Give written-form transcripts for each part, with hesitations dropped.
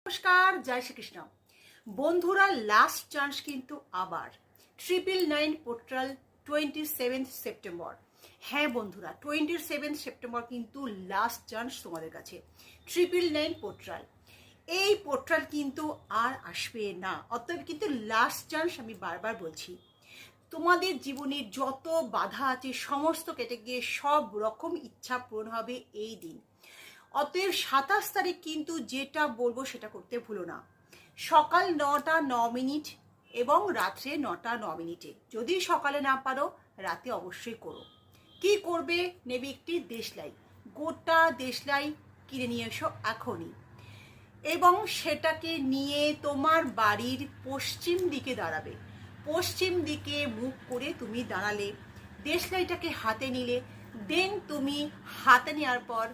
নমস্কার, জয় শ্রীকৃষ্ণ। বন্ধুরা, last chance কিন্তু আবার 999 পোর্টাল 27 সেপ্টেম্বর। হ্যাঁ বন্ধুরা, 27 সেপ্টেম্বর কিন্তু লাস্ট চান্স তোমাদের কাছে। 999 পোর্টাল, এই পোর্টাল কিন্তু আর আসবে না। অতএব কিন্তু লাস্ট চান্স, আমি বারবার বলছি, তোমাদের জীবনে যত বাধা আছে সমস্ত কেটে গিয়ে সব রকম ইচ্ছা পূরণ হবে এই দিন। অতএব 27 তারিখ কিন্তু যেটা বলবো সেটা করতে ভুলো না। সকাল 9টা 9 এবং রাত্রে 9টা 9। যদি সকালে না পারো রাতে অবশ্যই করো। কি করবে? নেবে একটি দেশলাই, গোটা দেশলাই কিনে নিয়ে এসো এখনই, এবং সেটাকে নিয়ে তোমার বাড়ির পশ্চিম দিকে দাঁড়াবে। পশ্চিম দিকে মুখ করে তুমি দাঁড়ালে, দেশলাইটাকে হাতে নিলে, দেন তুমি হাতে নেওয়ার পর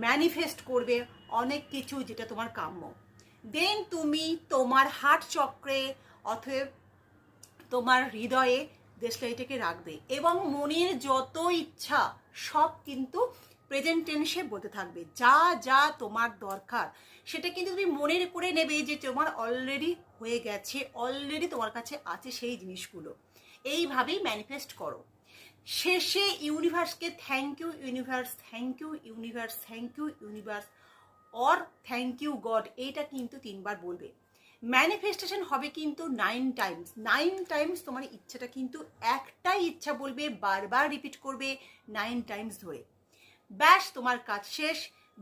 ম্যানিফেস্ট করবে অনেক কিছু যেটা তোমার কাম্য। দেন তুমি তোমার হার্ট চক্রে অথবা তোমার হৃদয়ে দেশলাইটাকে রাখবে এবং মনের যত ইচ্ছা সব কিন্তু প্রেজেন্ট টেন্সে বলতে থাকবে। যা যা তোমার দরকার সেটা কিন্তু তুমি মনের করে নেবে, যে তোমার অলরেডি হয়ে গেছে, অলরেডি তোমার কাছে আছে সেই জিনিসগুলো। এইভাবেই ম্যানিফেস্ট করো। শেষে ইউনিভার্সকে thank you universe, thank you universe, thank you universe or thank you God, এইটা কিন্তু 3বার বলবে। ম্যানিফেস্টেশন হবে কিন্তু 9 টাইমস। 9 টাইমস তোমার ইচ্ছাটা কিন্তু একটাই ইচ্ছা বলবে, বারবার রিপিট করবে 9 টাইমস ধরে। ব্যাস, তোমার কাজ শেষ।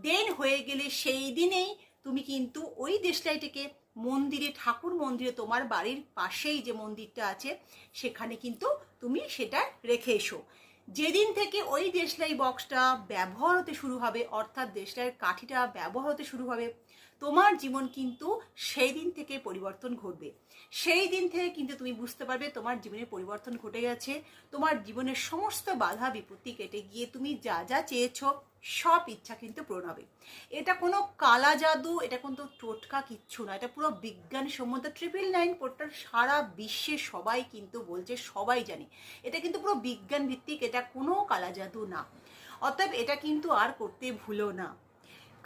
দেন হয়ে গেলে সেই দিনেই তুমি কিন্তু ওই দেশলাইটাকে মন্দিরে, ঠাকুর মন্দিরে, তোমার বাড়ির পাশেই যে মন্দিরটা আছে সেখানে কিন্তু তুমি সেটা রেখে এসো। যেদিন থেকে ওই দেশলাই বক্সটা ব্যবহার হতে শুরু হবে, অর্থাৎ দেশলাইয়ের কাঠিটা ব্যবহার হতে শুরু হবে, তোমার জীবন কিন্তু সেই দিন থেকে পরিবর্তন ঘটবে। সেই দিন থেকে কিন্তু তুমি বুঝতে পারবে তোমার জীবনে পরিবর্তন ঘটে গেছে। তোমার জীবনের সমস্ত বাধা বিপত্তি কেটে গিয়ে তুমি যা যা চেয়েছো সব ইচ্ছা কিন্তু পূরণ হবে। এটা কোনো কালা জাদু, এটা কিন্তু টোটকা কিচ্ছু না, এটা পুরো বিজ্ঞানসম্মত। 999 পোর্টাল সারা বিশ্বে সবাই কিন্তু বলছে, সবাই জানে এটা কিন্তু পুরো বিজ্ঞান ভিত্তিক, এটা কোনো কালা জাদু না। অতএব এটা কিন্তু আর করতে ভুলো না।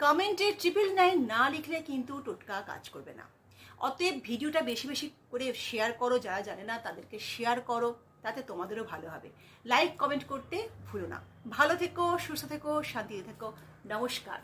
কমেন্টে 999 না লিখলে কিন্তু টোটকা কাজ করবে না। অতএব ভিডিওটা বেশি বেশি করে শেয়ার করো, যারা জানে না তাদেরকে শেয়ার করো, তাতে তোমাদেরও ভালো হবে। লাইক কমেন্ট করতে ভুলো না। ভালো থেকো, সুস্থ থেকো, শান্তিতে থেকো। নমস্কার।